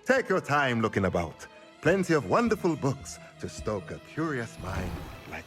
Take your time looking about. Plenty of wonderful books to stoke a curious mind like...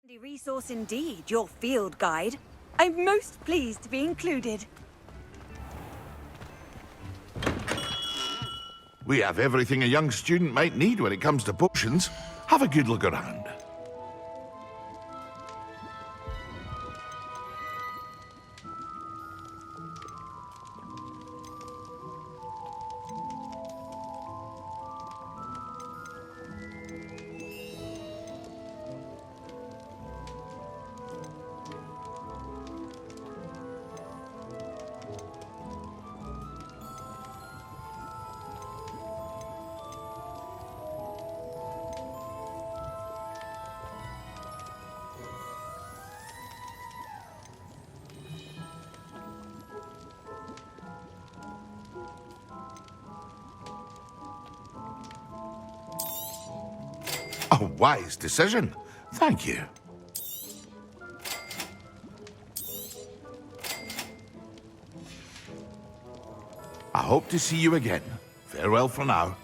The resource indeed, your field guide. I'm most pleased to be included. We have everything a young student might need when it comes to potions. Have a good look around. A wise decision. Thank you. I hope to see you again. Farewell for now.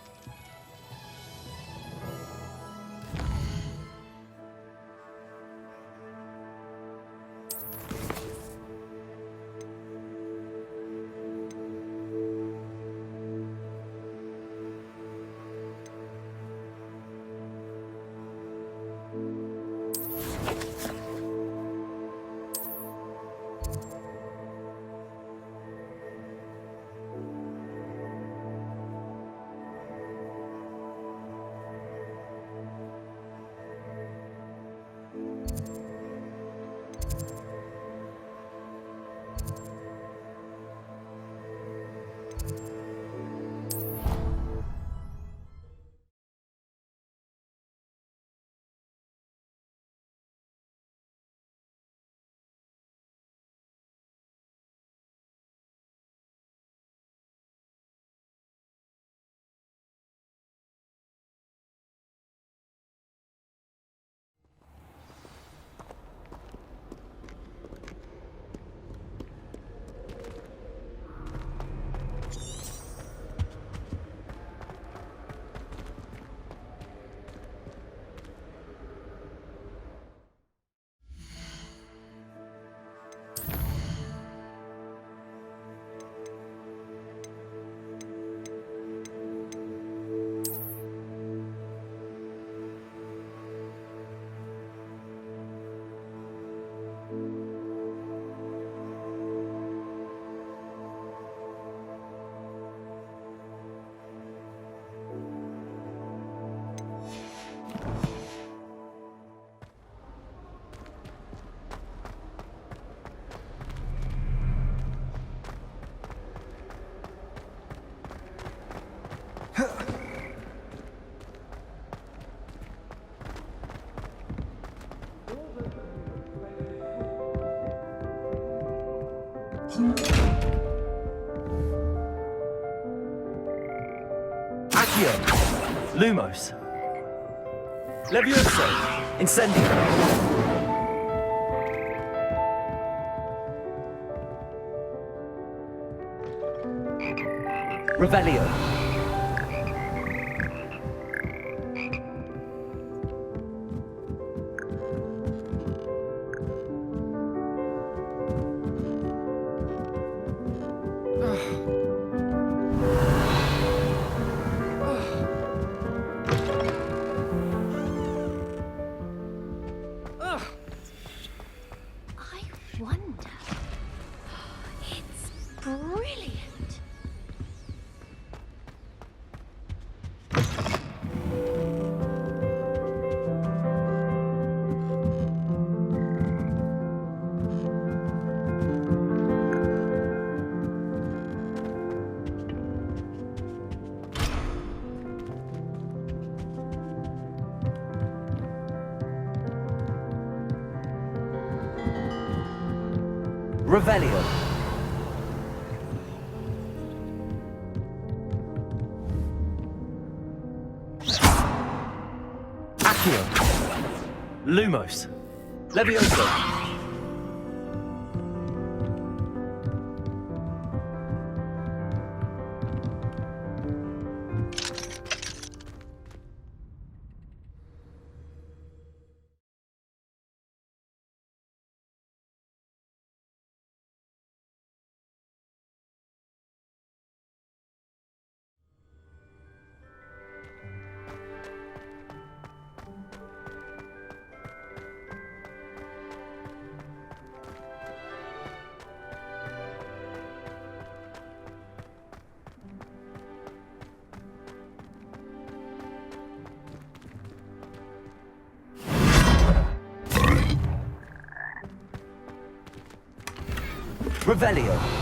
Accio. Lumos. Levioso. Incendio. Revelio. Revelio. Accio. Lumos. Levioso. Revelio.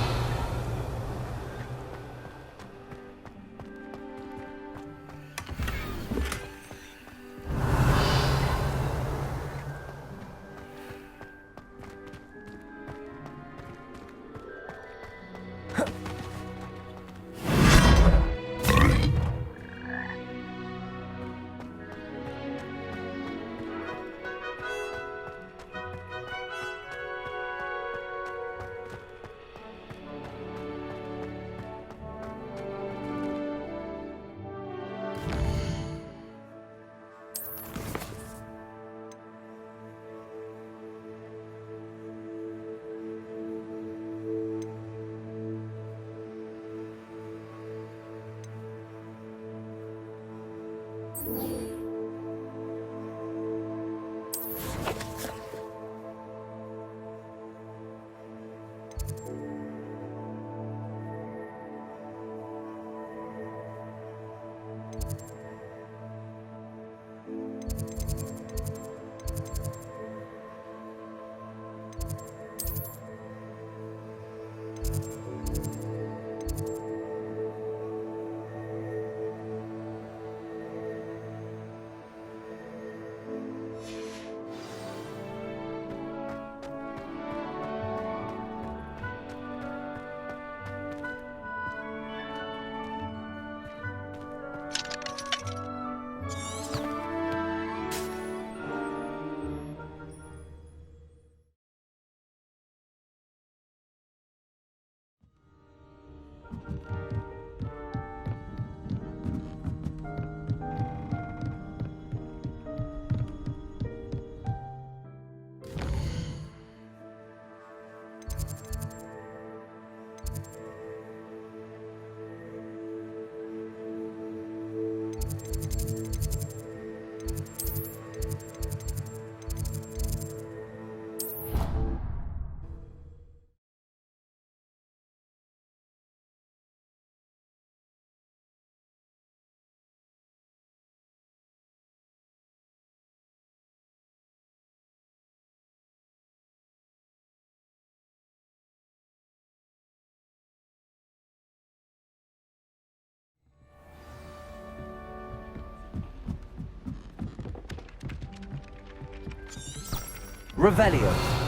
Revelio.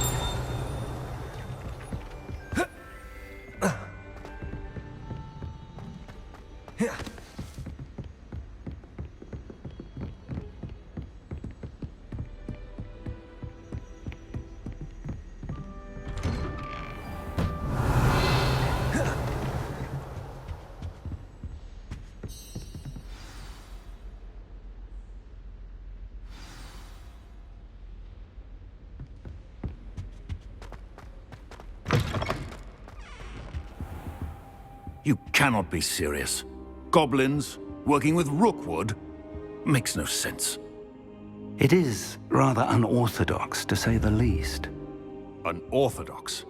You cannot be serious. Goblins, working with Rookwood? Makes no sense. It is rather unorthodox, to say the least. Unorthodox?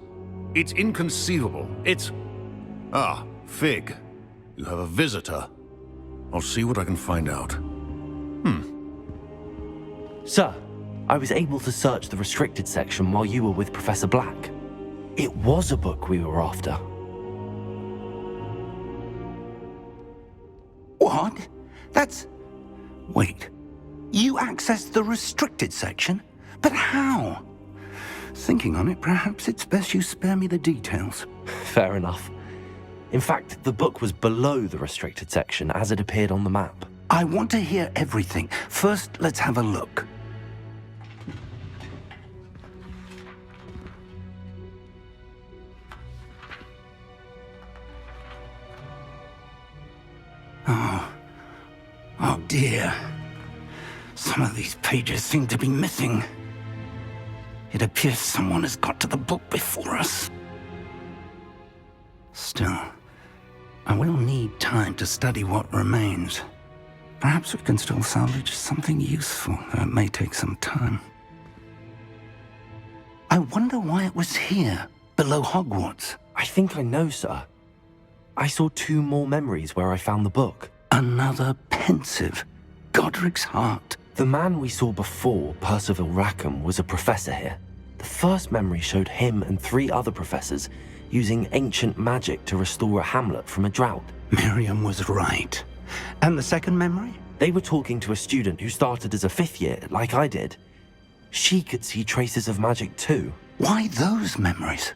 It's inconceivable. It's... Ah, Fig. You have a visitor. I'll see what I can find out. Sir, I was able to search the restricted section while you were with Professor Black. It was a book we were after. What? That's... Wait. You accessed the restricted section? But how? Thinking on it, perhaps it's best you spare me the details. Fair enough. In fact, the book was below the restricted section as it appeared on the map. I want to hear everything. First, let's have a look. Oh dear. Some of these pages seem to be missing. It appears someone has got to the book before us. Still, I will need time to study what remains. Perhaps we can still salvage something useful, though it may take some time. I wonder why it was here, below Hogwarts. I think I know, sir. I saw 2 more memories where I found the book. Another pensive. Godric's heart. The man we saw before, Percival Rackham, was a professor here. The first memory showed him and 3 other professors using ancient magic to restore a hamlet from a drought. Miriam was right. And the second memory? They were talking to a student who started as a 5th year, like I did. She could see traces of magic too. Why those memories?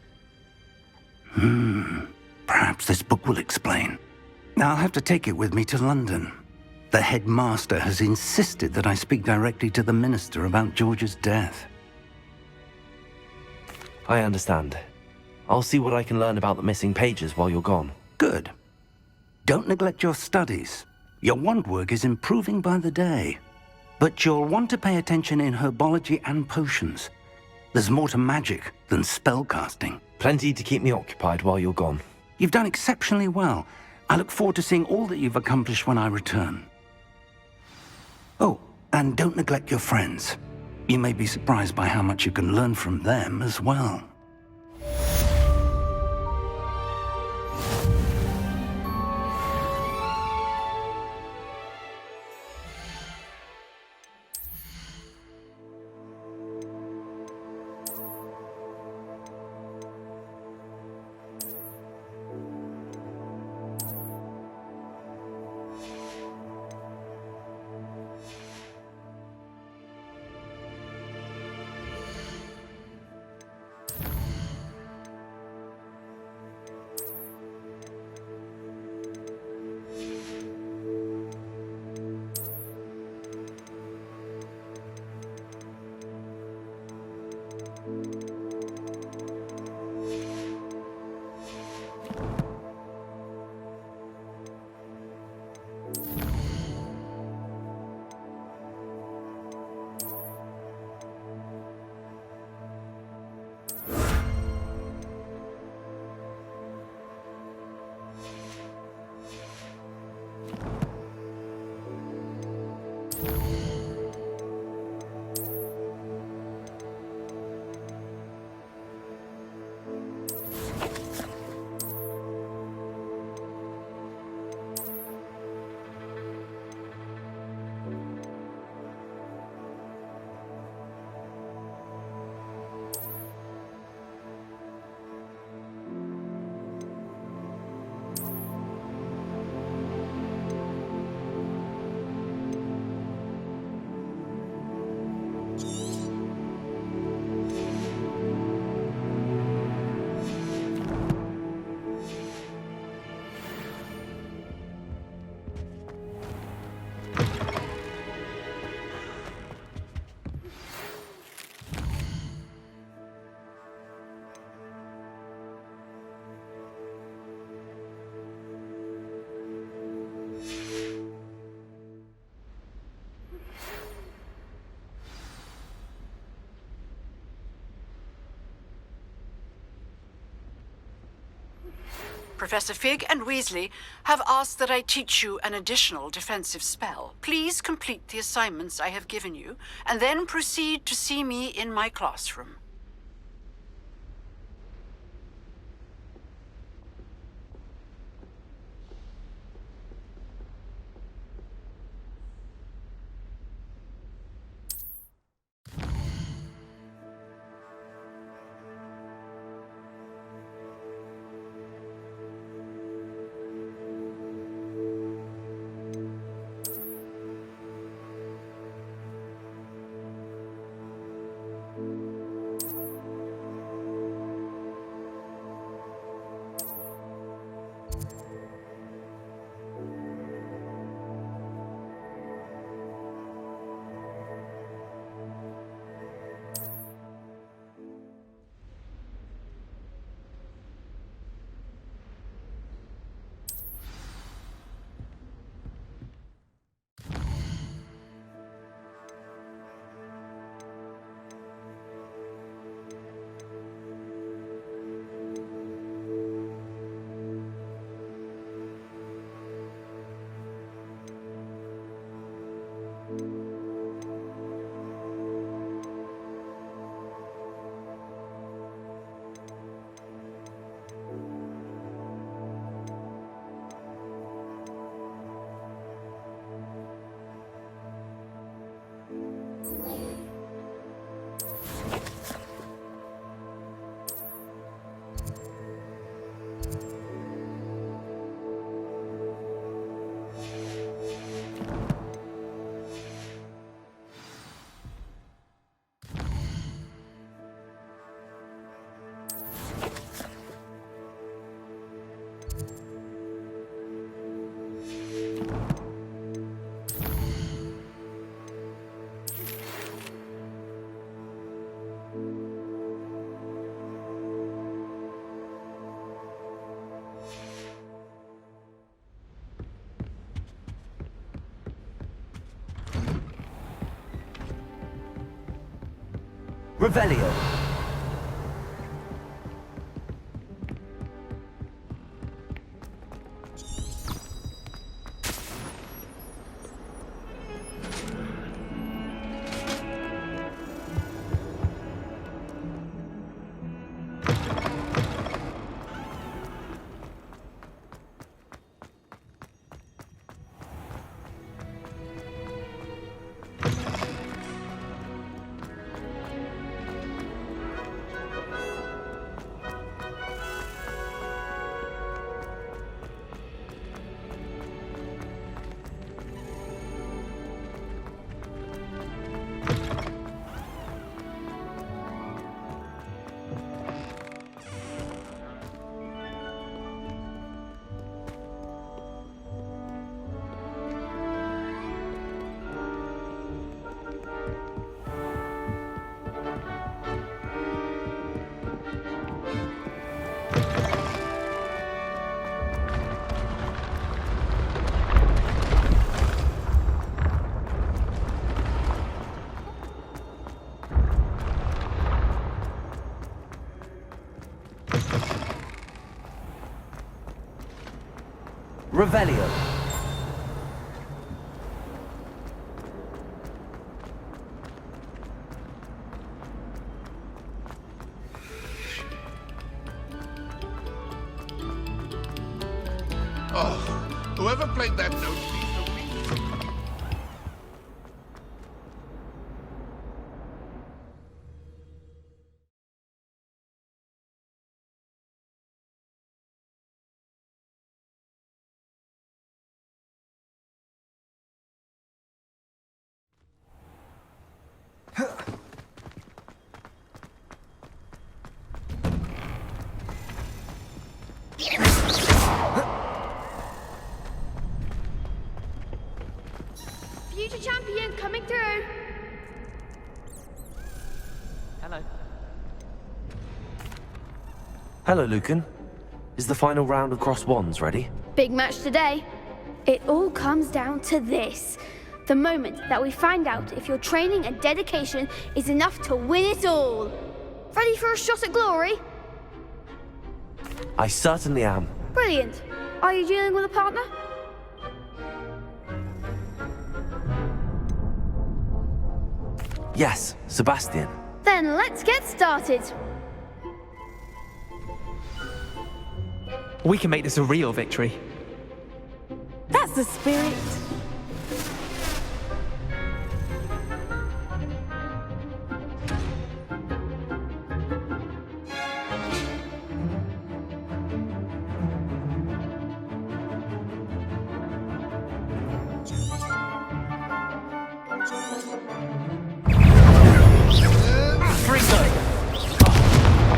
Perhaps this book will explain. I'll have to take it with me to London. The headmaster has insisted that I speak directly to the minister about George's death. I understand. I'll see what I can learn about the missing pages while you're gone. Good. Don't neglect your studies. Your wand work is improving by the day. But you'll want to pay attention in herbology and potions. There's more to magic than spellcasting. Plenty to keep me occupied while you're gone. You've done exceptionally well. I look forward to seeing all that you've accomplished when I return. Oh, and don't neglect your friends. You may be surprised by how much you can learn from them as well. Professor Fig and Weasley have asked that I teach you an additional defensive spell. Please complete the assignments I have given you, and then proceed to see me in my classroom. Revelio. Revelio. Oh, whoever played that note needs to read. Future champion coming through. Hello. Hello, Lucan. Is the final round of Cross Wands ready? Big match today. It all comes down to this. The moment that we find out if your training and dedication is enough to win it all. Ready for a shot at glory? I certainly am. Brilliant. Are you dealing with a partner? Yes, Sebastian. Then let's get started. We can make this a real victory. That's the spirit.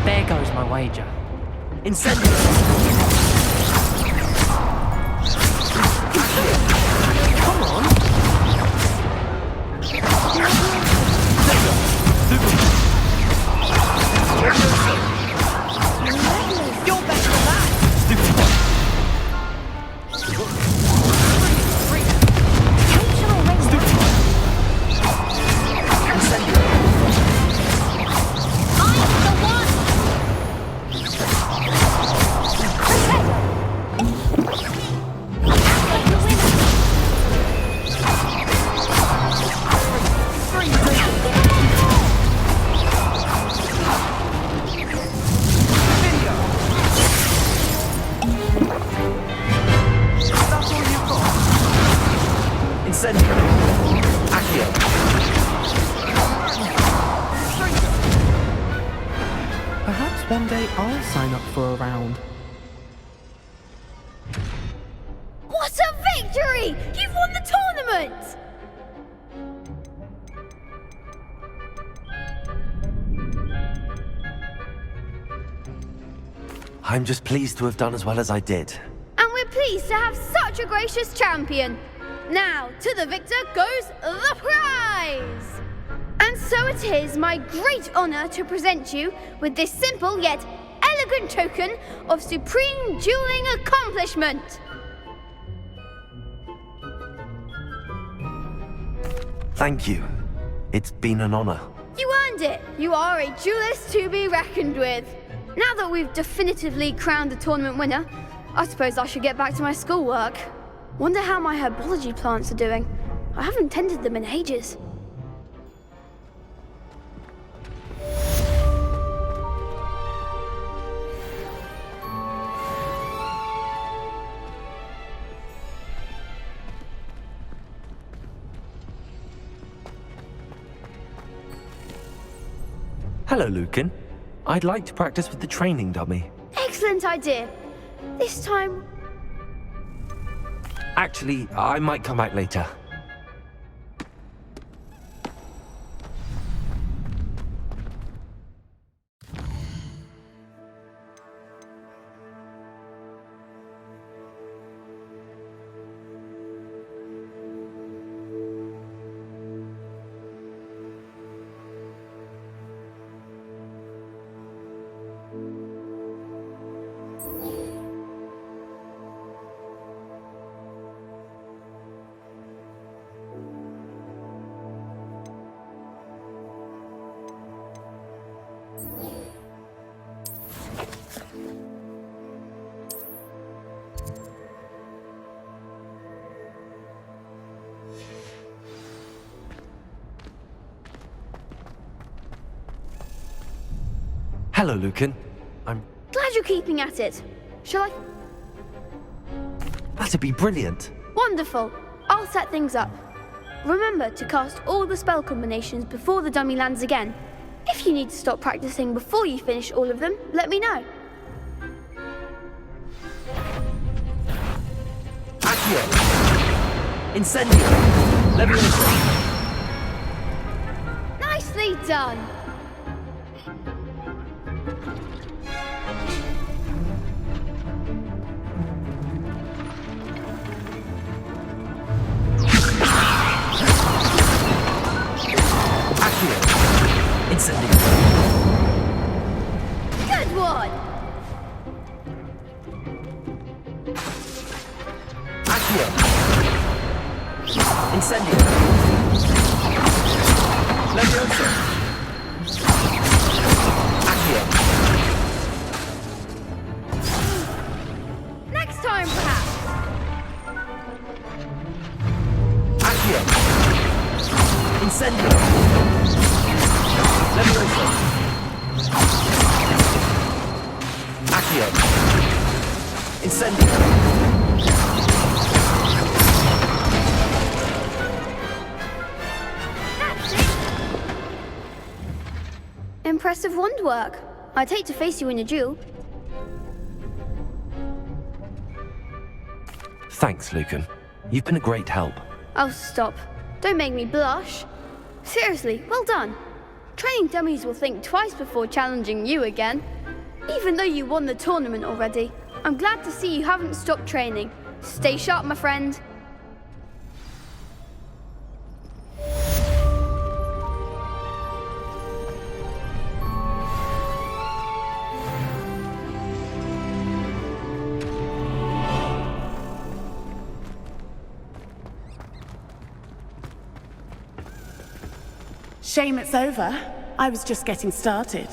There goes my wager. Incendio! Come on! You're better than that! Perhaps one day I'll sign up for a round. What a victory! You've won the tournament! I'm just pleased to have done as well as I did. And we're pleased to have such a gracious champion. Now, to the victor goes the prize! And so it is my great honor to present you with this simple yet elegant token of supreme dueling accomplishment. Thank you. It's been an honor. You earned it! You are a duelist to be reckoned with. Now that we've definitively crowned the tournament winner, I suppose I should get back to my schoolwork. Wonder how my herbology plants are doing. I haven't tended them in ages. Hello, Lucan. I'd like to practice with the training dummy. Excellent idea. This time... Actually, I might come back later. Hello, Lucan. I'm... Glad you're keeping at it. Shall I... That'd be brilliant. Wonderful. I'll set things up. Remember to cast all the spell combinations before the dummy lands again. If you need to stop practicing before you finish all of them, let me know. Accio! Incendio! Leviosa! Nicely done. Incendio! Good one. Accio! Incendio! Leviosa! Accio! Next time, perhaps. Accio! Incendio! Leviosa! Accio! Incendio! That's it. Impressive wand work. I'd hate to face you in a duel. Thanks, Lucan. You've been a great help. Oh, stop. Don't make me blush. Seriously, well done. Training dummies will think twice before challenging you again. Even though you won the tournament already, I'm glad to see you haven't stopped training. Stay sharp, my friend. Shame it's over. I was just getting started.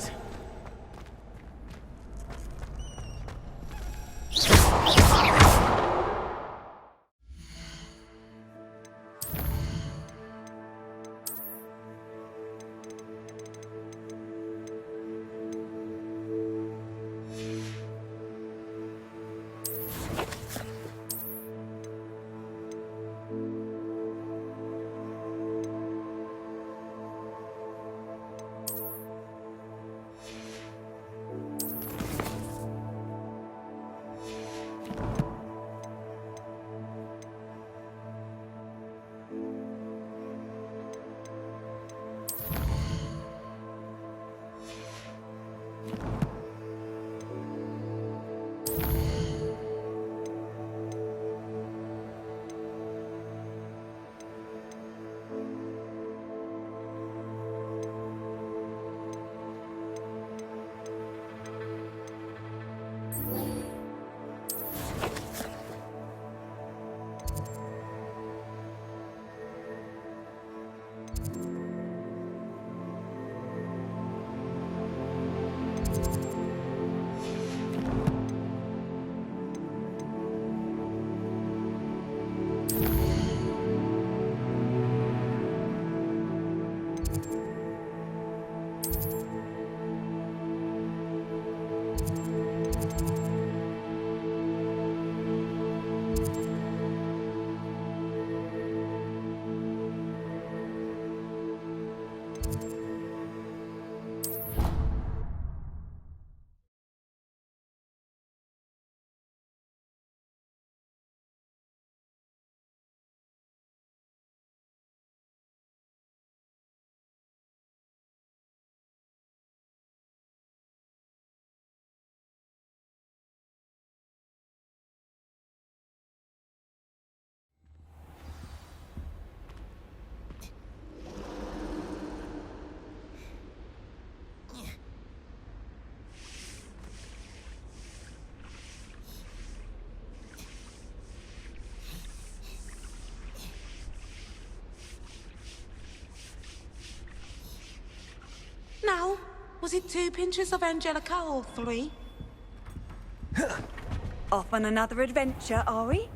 Now, was it 2 pinches of Angelica or 3? Off on another adventure, are we?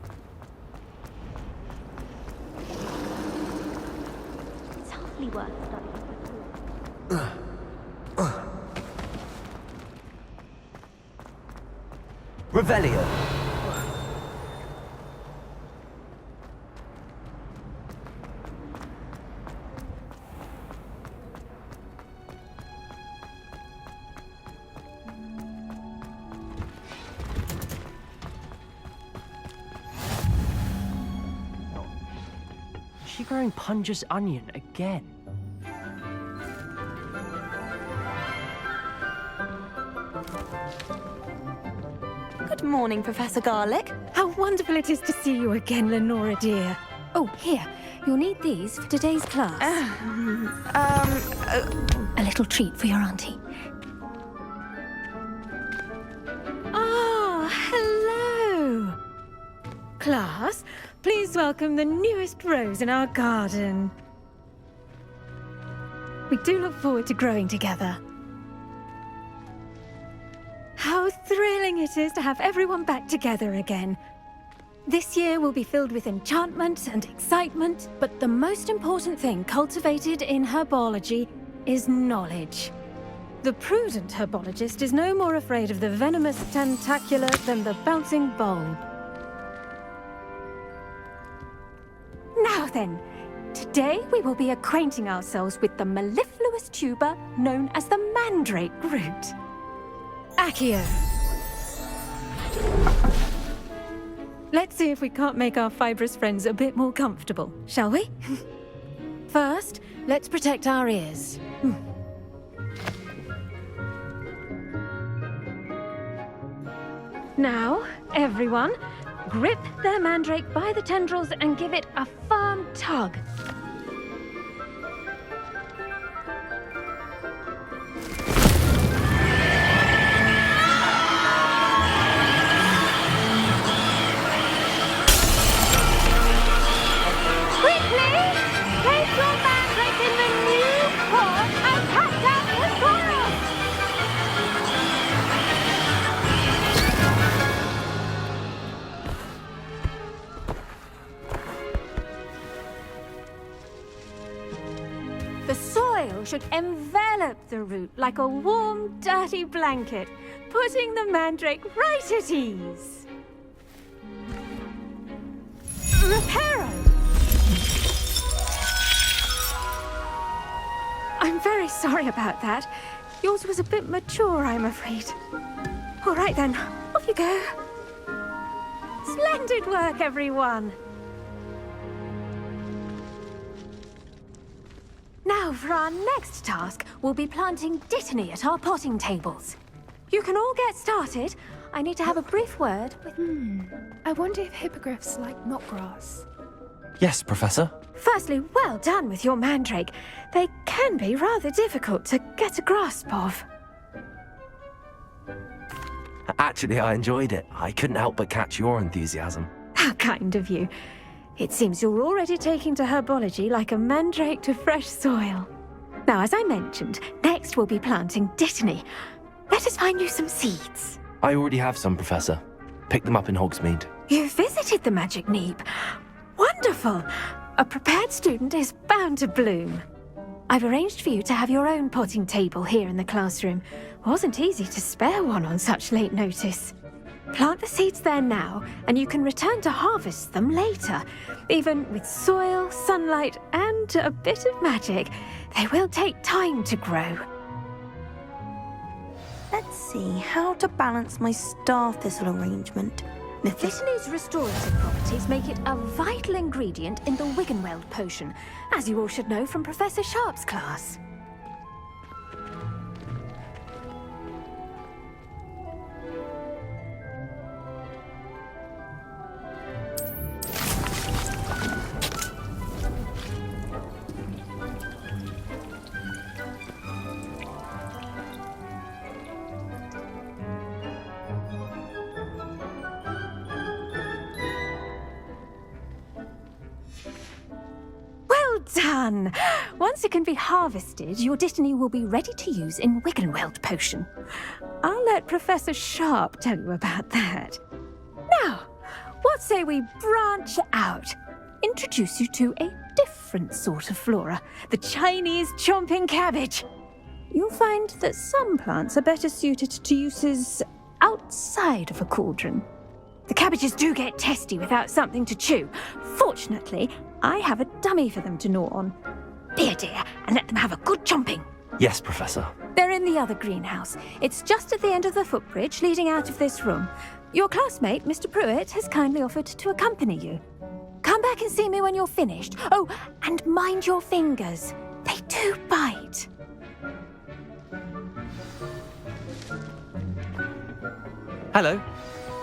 It's hardly worth studying. Revelio. Is she growing Punja's onion again? Good morning, Professor Garlick. How wonderful it is to see you again, Lenora dear. Oh, here. You'll need these for today's class. A little treat for your auntie. Ah, hello. Class, please welcome the newest rose in our garden. We do look forward to growing together. How thrilling it is to have everyone back together again. This year will be filled with enchantment and excitement, but the most important thing cultivated in herbology is knowledge. The prudent herbologist is no more afraid of the venomous tentacula than the bouncing bulb. Now then, today we will be acquainting ourselves with the mellifluous tuber known as the mandrake root. Accio. Let's see if we can't make our fibrous friends a bit more comfortable, shall we? First, let's protect our ears. Now, everyone, grip their mandrake by the tendrils and give it a firm tug. The soil should envelop the root like a warm, dirty blanket, putting the mandrake right at ease. Reparo! I'm very sorry about that. Yours was a bit mature, I'm afraid. All right then, off you go. Splendid work, everyone. Now, for our next task, we'll be planting dittany at our potting tables. You can all get started. I need to have a brief word with... I wonder if hippogriffs like knotgrass. Yes, Professor. Firstly, well done with your mandrake. They can be rather difficult to get a grasp of. Actually, I enjoyed it. I couldn't help but catch your enthusiasm. How kind of you. It seems you're already taking to herbology like a mandrake to fresh soil. Now, as I mentioned, next we'll be planting dittany. let us find you some seeds. I already have some, Professor. Pick them up in Hogsmeade. You visited the Magic Neep. Wonderful. A prepared student is bound to bloom. I've arranged for you to have your own potting table here in the classroom. Wasn't easy to spare one on such late notice. Plant the seeds there now, and you can return to harvest them later. Even with soil, sunlight, and a bit of magic, they will take time to grow. Let's see how to balance my star thistle arrangement. Litany's restorative properties make it a vital ingredient in the Wiggenweld potion, as you all should know from Professor Sharp's class. Done! Once it can be harvested, your Dittany will be ready to use in Wiggenweld potion. I'll let Professor Sharp tell you about that. Now, what say we branch out? Introduce you to a different sort of flora, the Chinese chomping cabbage. You'll find that some plants are better suited to uses outside of a cauldron. The cabbages do get testy without something to chew. Fortunately, I have a dummy for them to gnaw on. Be a dear and let them have a good chomping. Yes, Professor. They're in the other greenhouse. It's just at the end of the footbridge leading out of this room. Your classmate, Mr. Pruitt, has kindly offered to accompany you. Come back and see me when you're finished. Oh, and mind your fingers. They do bite. Hello.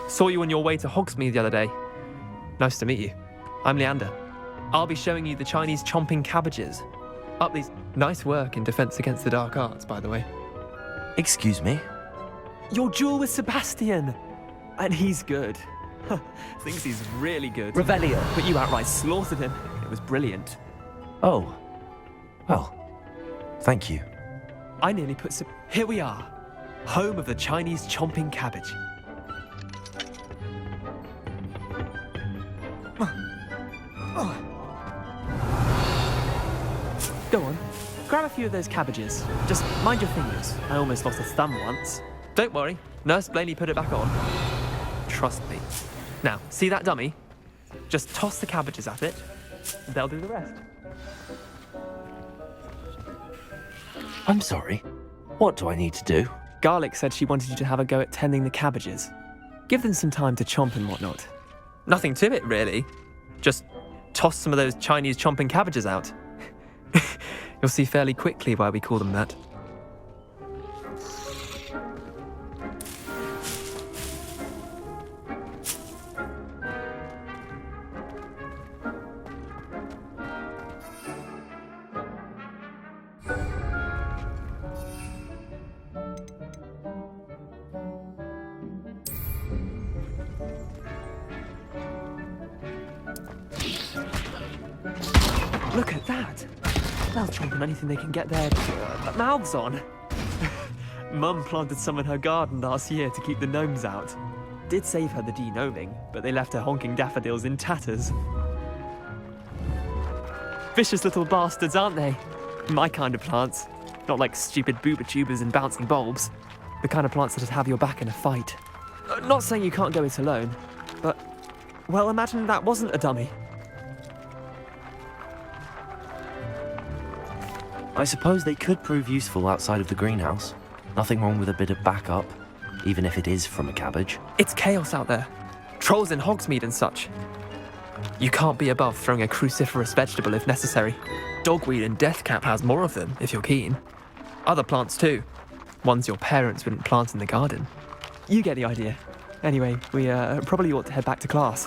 Saw you on your way to Hogsmeade the other day. Nice to meet you. I'm Leander. I'll be showing you the Chinese chomping cabbages. Up these... Nice work in Defense Against the Dark Arts, by the way. Excuse me? Your duel with Sebastian! And he's good. Thinks he's really good. Revelio. But you outright slaughtered him. It was brilliant. Oh. Well, thank you. I nearly put some... Here we are. Home of the Chinese chomping cabbage. Go on, grab a few of those cabbages. Just mind your fingers. I almost lost a thumb once. Don't worry, Nurse Blaney put it back on. Trust me. Now, see that dummy? Just toss the cabbages at it. They'll do the rest. I'm sorry. What do I need to do? Garlic said she wanted you to have a go at tending the cabbages. Give them some time to chomp and whatnot. Nothing to it, really. Just toss some of those Chinese chomping cabbages out. You'll see fairly quickly why we call them that. Look at that! They'll chomp on anything they can get their mouths on. Mum planted some in her garden last year to keep the gnomes out. Did save her the de-gnoming, but they left her honking daffodils in tatters. Vicious little bastards, aren't they? My kind of plants. Not like stupid booba tubers and bouncing bulbs. The kind of plants that'd have your back in a fight. Not saying you can't go it alone, but... Well, imagine that wasn't a dummy. I suppose they could prove useful outside of the greenhouse. Nothing wrong with a bit of backup, even if it is from a cabbage. It's chaos out there. Trolls in Hogsmeade and such. You can't be above throwing a cruciferous vegetable if necessary. Dogweed and deathcap has more of them, if you're keen. Other plants too. Ones your parents wouldn't plant in the garden. You get the idea. Anyway, we probably ought to head back to class.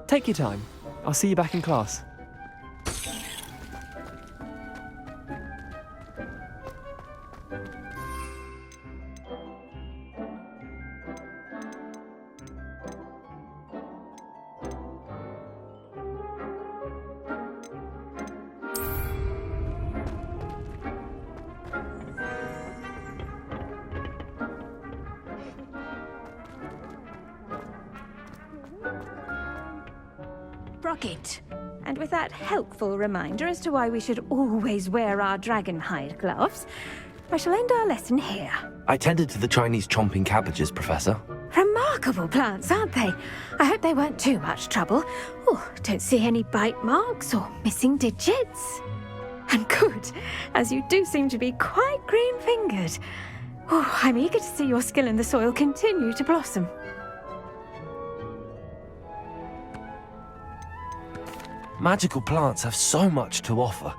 Take your time. I'll see you back in class. Sprocket. And with that helpful reminder as to why we should always wear our dragon hide gloves, I shall end our lesson here. I tended to the Chinese chomping cabbages, Professor. Remarkable plants, aren't they? I hope they weren't too much trouble. Oh, don't see any bite marks or missing digits. And good, as you do seem to be quite green-fingered. Oh, I'm eager to see your skill in the soil continue to blossom. Magical plants have so much to offer.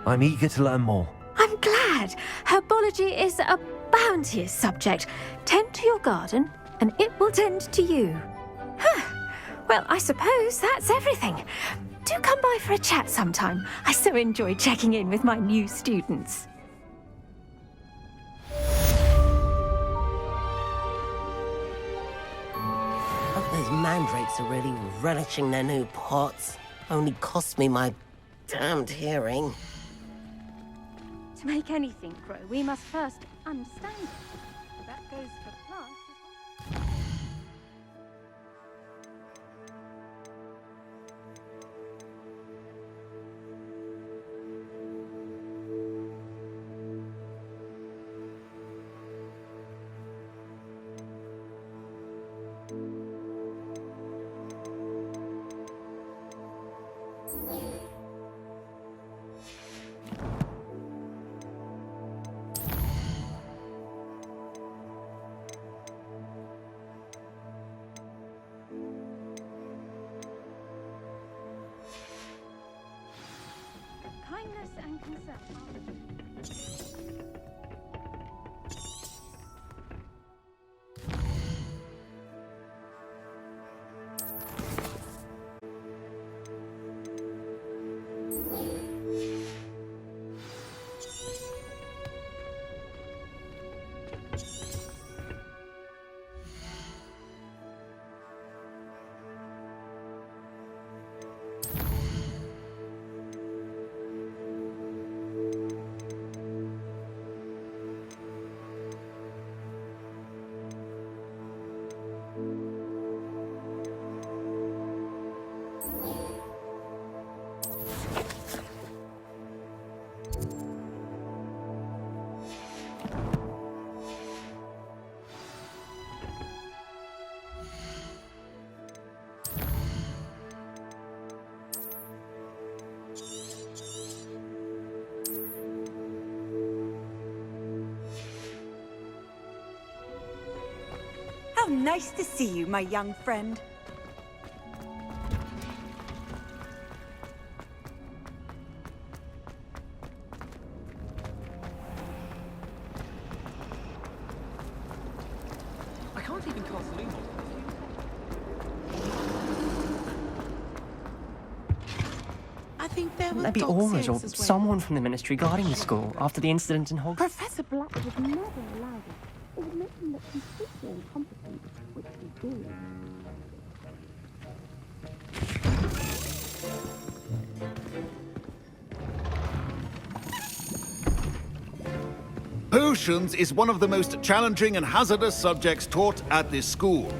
I'm eager to learn more. I'm glad. Herbology is a bounteous subject. Tend to your garden, and it will tend to you. Well, I suppose that's everything. Do come by for a chat sometime. I so enjoy checking in with my new students. Those mandrakes are really relishing their new pots. Only cost me my damned hearing. To make anything grow, we must first understand it. That goes for plants as well. Kindness and concern. How nice to see you, my young friend. I can't even cast Lumos. I think there were Maybe dog Aurors sales or as well. someone from the ministry guarding the school after the incident in Hogwarts. Professor Black would never allow this. It would make him look completely incompetent, which we do. Potions is one of the most challenging and hazardous subjects taught at this school.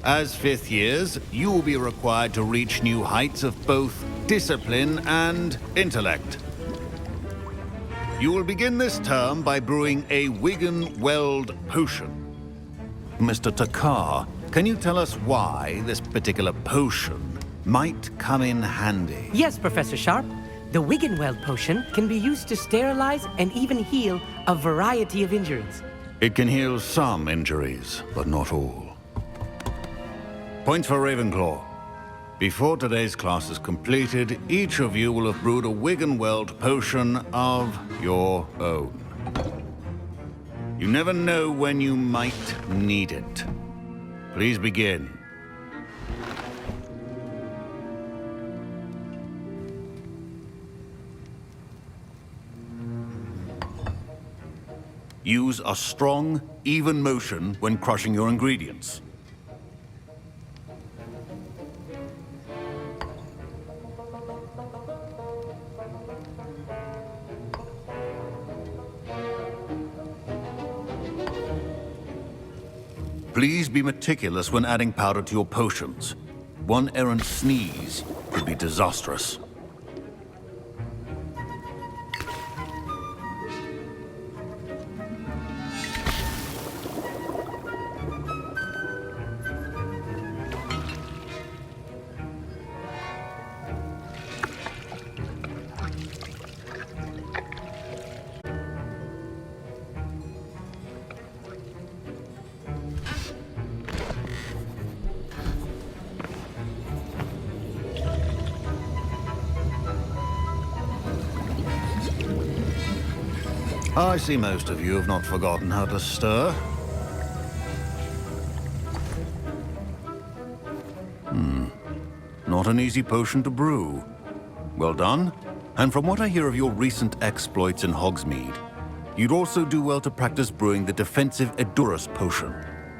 As fifth years, you will be required to reach new heights of both discipline and intellect. You will begin this term by brewing a Wigan-Weld potion. Mr. Takar, can you tell us why this particular potion might come in handy? Yes, Professor Sharp. The Wiggenweld potion can be used to sterilize and even heal a variety of injuries. It can heal some injuries, but not all. Points for Ravenclaw. Before today's class is completed, each of you will have brewed a Wiggenweld potion of your own. You never know when you might need it. Please begin. Use a strong, even motion when crushing your ingredients. Please be meticulous when adding powder to your potions. One errant sneeze could be disastrous. I see most of you have not forgotten how to stir. Not an easy potion to brew. Well done. And from what I hear of your recent exploits in Hogsmeade, you'd also do well to practice brewing the defensive Edurus potion.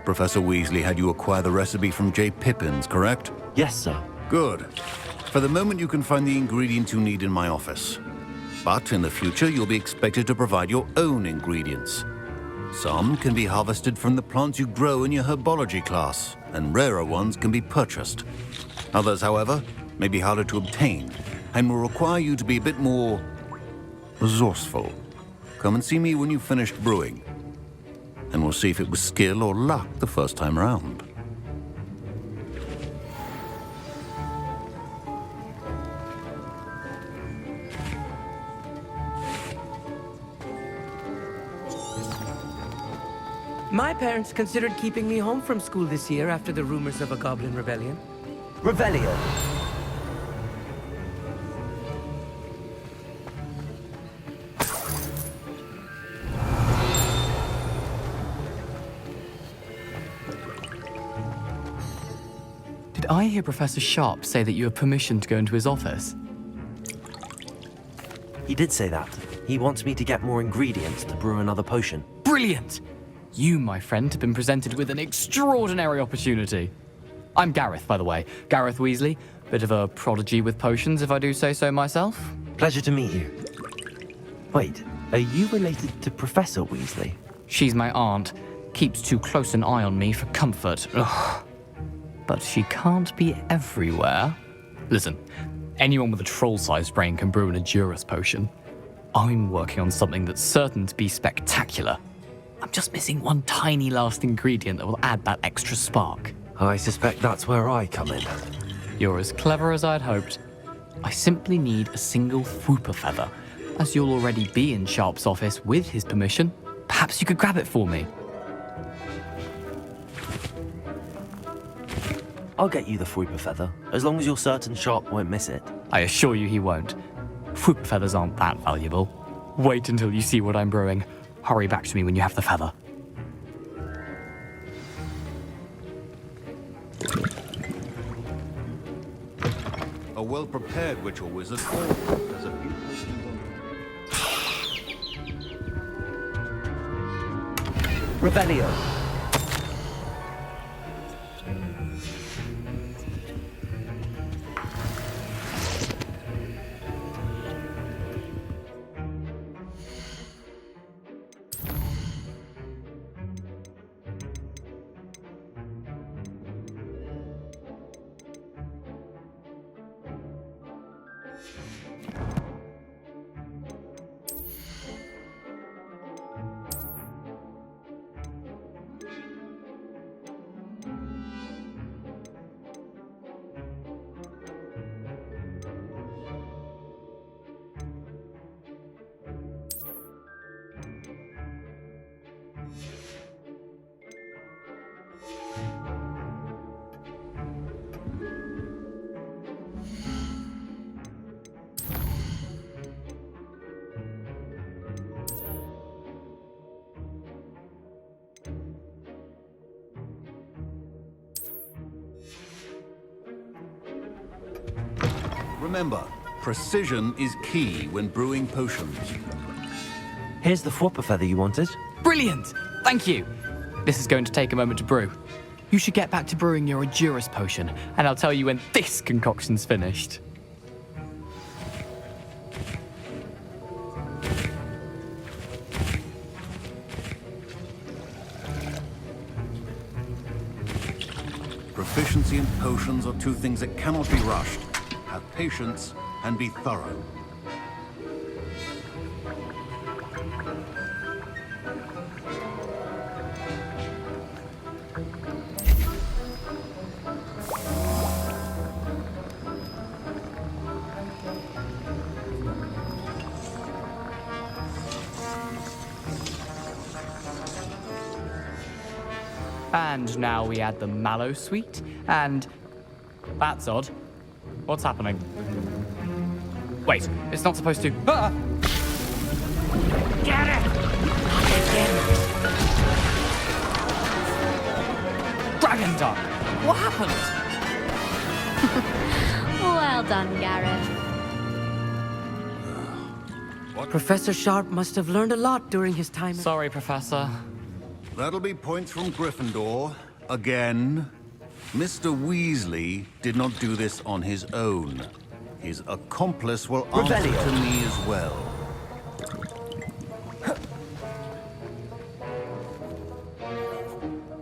Professor Weasley had you acquire the recipe from J. Pippin's, correct? Yes, sir. Good. For the moment, you can find the ingredients you need in my office. But in the future, you'll be expected to provide your own ingredients. Some can be harvested from the plants you grow in your herbology class, and rarer ones can be purchased. Others, however, may be harder to obtain, and will require you to be a bit more resourceful. Come and see me when you've finished brewing, and we'll see if it was skill or luck the first time around. My parents considered keeping me home from school this year after the rumors of a goblin rebellion. Revelio. Did I hear Professor Sharp say that you have permission to go into his office? He did say that. He wants me to get more ingredients to brew another potion. Brilliant! You, my friend, have been presented with an extraordinary opportunity. I'm Gareth, by the way. Gareth Weasley. Bit of a prodigy with potions, if I do say so myself. Pleasure to meet you. Wait, are you related to Professor Weasley? She's my aunt. Keeps too close an eye on me for comfort. Ugh. But she can't be everywhere. Listen, anyone with a troll-sized brain can brew an Edurus potion. I'm working on something that's certain to be spectacular. I'm just missing one tiny last ingredient that will add that extra spark. I suspect that's where I come in. You're as clever as I'd hoped. I simply need a single Whooper feather. As you'll already be in Sharp's office with his permission, perhaps you could grab it for me. I'll get you the Whooper feather, as long as you're certain Sharp won't miss it. I assure you he won't. Whooper feathers aren't that valuable. Wait until you see what I'm brewing. Hurry back to me when you have the feather. A well-prepared witch or wizard has a beautiful... Revelio. Remember, precision is key when brewing potions. Here's the Whooper feather you wanted. Brilliant! Thank you! This is going to take a moment to brew. You should get back to brewing your Edurus potion, and I'll tell you when this concoction's finished. Proficiency in potions are two things that cannot be rushed. have patience, and be thorough. And now we add the mallow sweet, and... That's odd. What's happening? Wait, it's not supposed to... Ah! Get it! Dragon Duck! What happened? Well done, Gareth. Professor Sharp must have learned a lot during his time. Sorry, Professor. That'll be points from Gryffindor. Again. Mr. Weasley did not do this on his own. His accomplice will answer to me as well.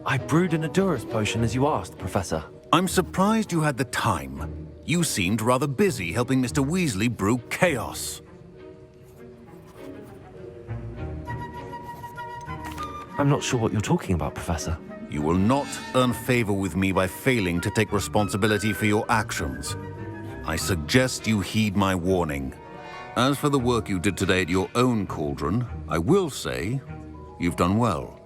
I brewed an Adurus potion as you asked, Professor. I'm surprised you had the time. You seemed rather busy helping Mr. Weasley brew chaos. I'm not sure what you're talking about, Professor. You will not earn favor with me by failing to take responsibility for your actions. I suggest you heed my warning. As for the work you did today at your own cauldron, I will say you've done well.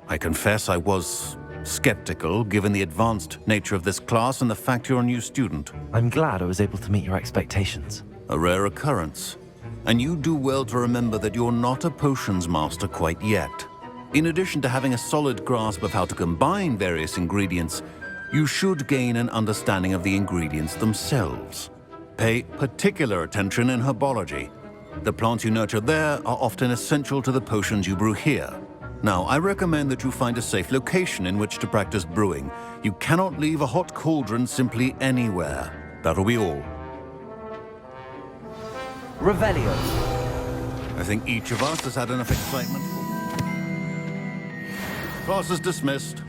I confess I was skeptical, given the advanced nature of this class and the fact you're a new student. I'm glad I was able to meet your expectations. A rare occurrence. And you do well to remember that you're not a potions master quite yet. In addition to having a solid grasp of how to combine various ingredients, you should gain an understanding of the ingredients themselves. Pay particular attention in herbology. The plants you nurture there are often essential to the potions you brew here. Now, I recommend that you find a safe location in which to practice brewing. You cannot leave a hot cauldron simply anywhere. That'll be all. Revelio. I think each of us has had enough excitement. Class is dismissed.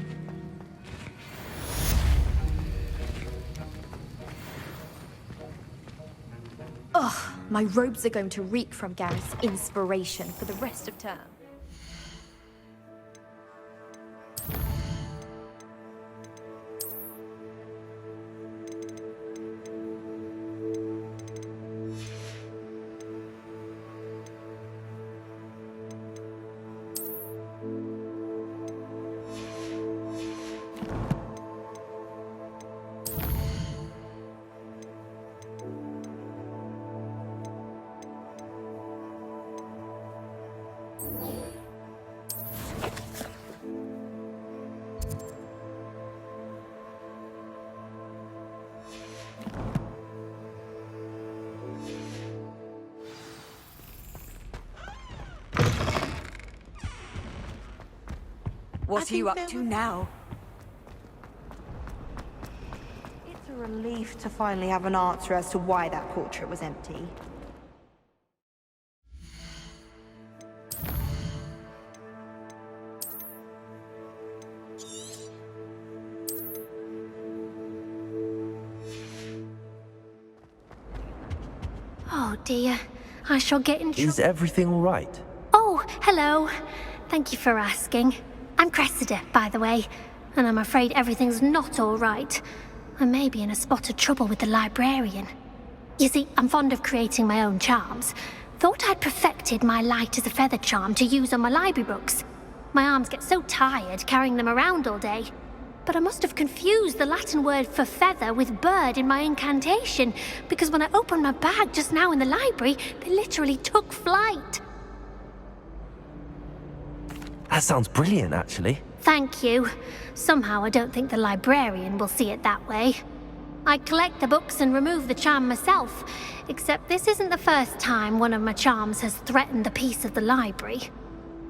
Ugh, my robes are going to reek from Gareth's inspiration for the rest of term. What are you up to now? It's a relief to finally have an answer as to why that portrait was empty. Oh dear, I shall get in trouble. Is everything all right? Oh, hello. Thank you for asking. I'm Cressida, by the way, and I'm afraid everything's not all right. I may be in a spot of trouble with the librarian. You see, I'm fond of creating my own charms. Thought I'd perfected my light as a feather charm to use on my library books. My arms get so tired carrying them around all day. But I must have confused the Latin word for feather with bird in my incantation, because when I opened my bag just now in the library, they literally took flight. That sounds brilliant, actually. Thank you. Somehow I don't think the librarian will see it that way. I collect the books and remove the charm myself, except this isn't the first time one of my charms has threatened the peace of the library.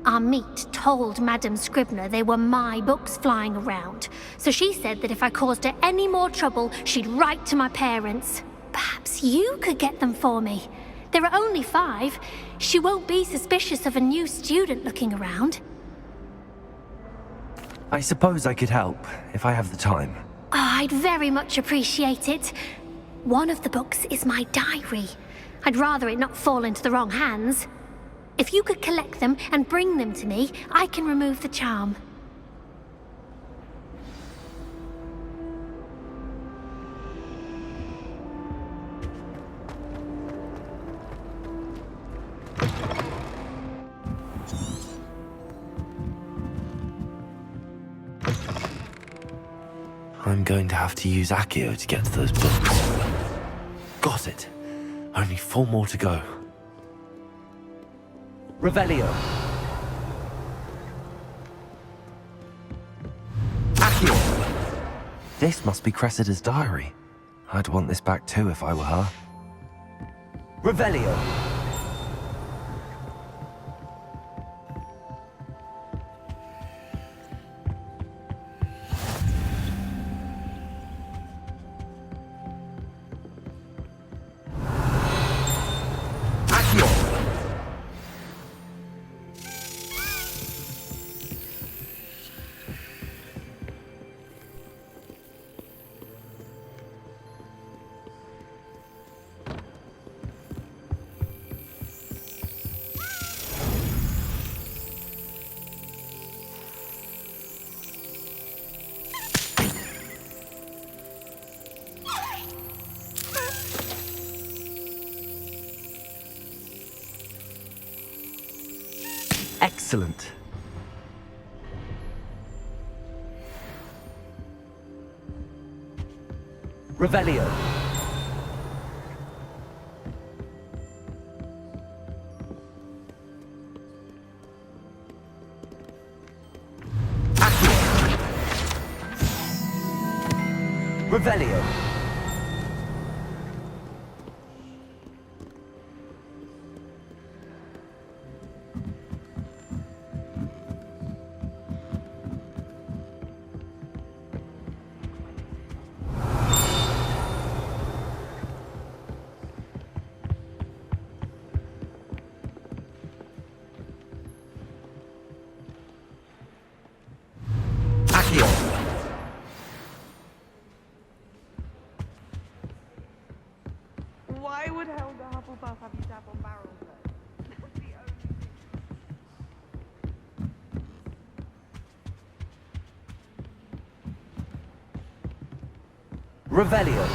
Our meet told Madame Scribner they were my books flying around, so she said that if I caused her any more trouble, she'd write to my parents. Perhaps you could get them for me. There are only 5. She won't be suspicious of a new student looking around. I suppose I could help, if I have the time. Oh, I'd very much appreciate it. One of the books is my diary. I'd rather it not fall into the wrong hands. If you could collect them and bring them to me, I can remove the charm. I'm going to have to use Accio to get to those books. Got it. Only 4 more to go. Revelio. Accio! This must be Cressida's diary. I'd want this back too if I were her. Revelio. Excellent. Revelio. Revelio. Why would Helga Hufflepuff have you tap on barrels then? Revelio.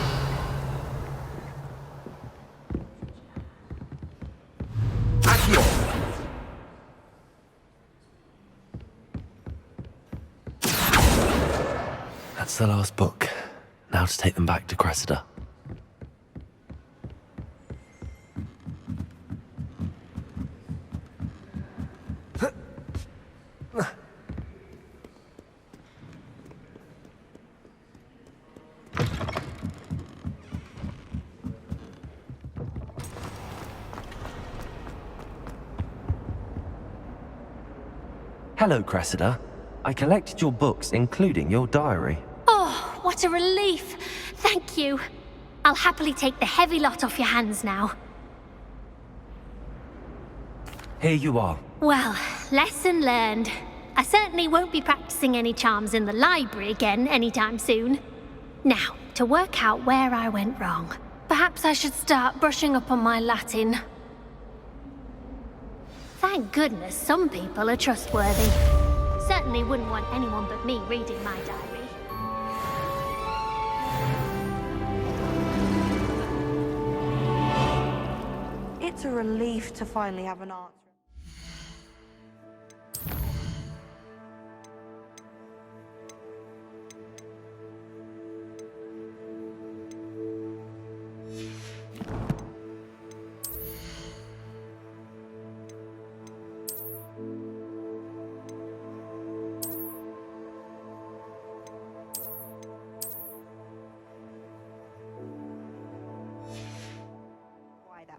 Accio! That's the last book. Now to take them back to Cressida. Hello, Cressida. I collected your books, including your diary. Oh, what a relief. Thank you. I'll happily take the heavy lot off your hands now. Here you are. Well, lesson learned. I certainly won't be practicing any charms in the library again anytime soon. Now, to work out where I went wrong. Perhaps I should start brushing up on my Latin. Thank goodness some people are trustworthy. Certainly wouldn't want anyone but me reading my diary. It's a relief to finally have an answer.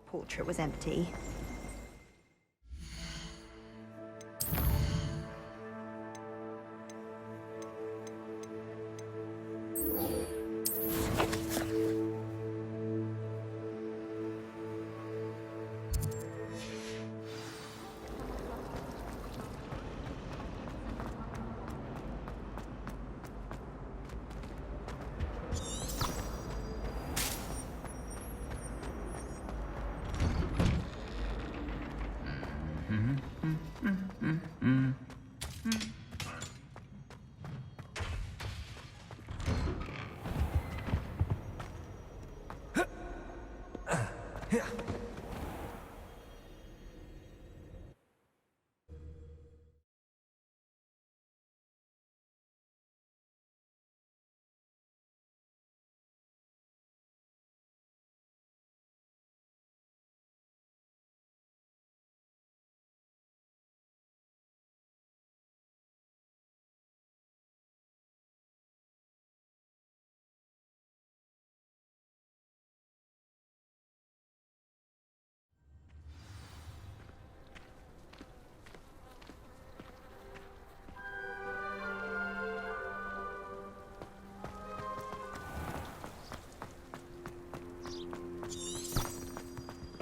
Portrait was empty.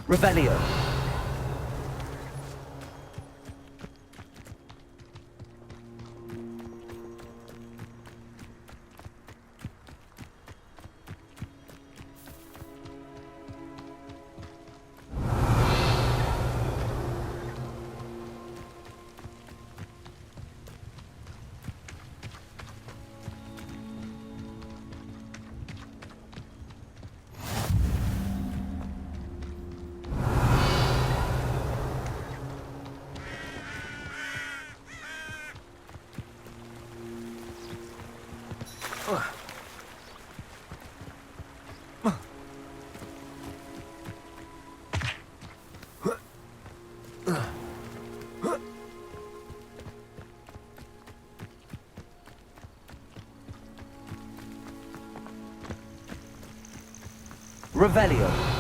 Revelio. Revelio.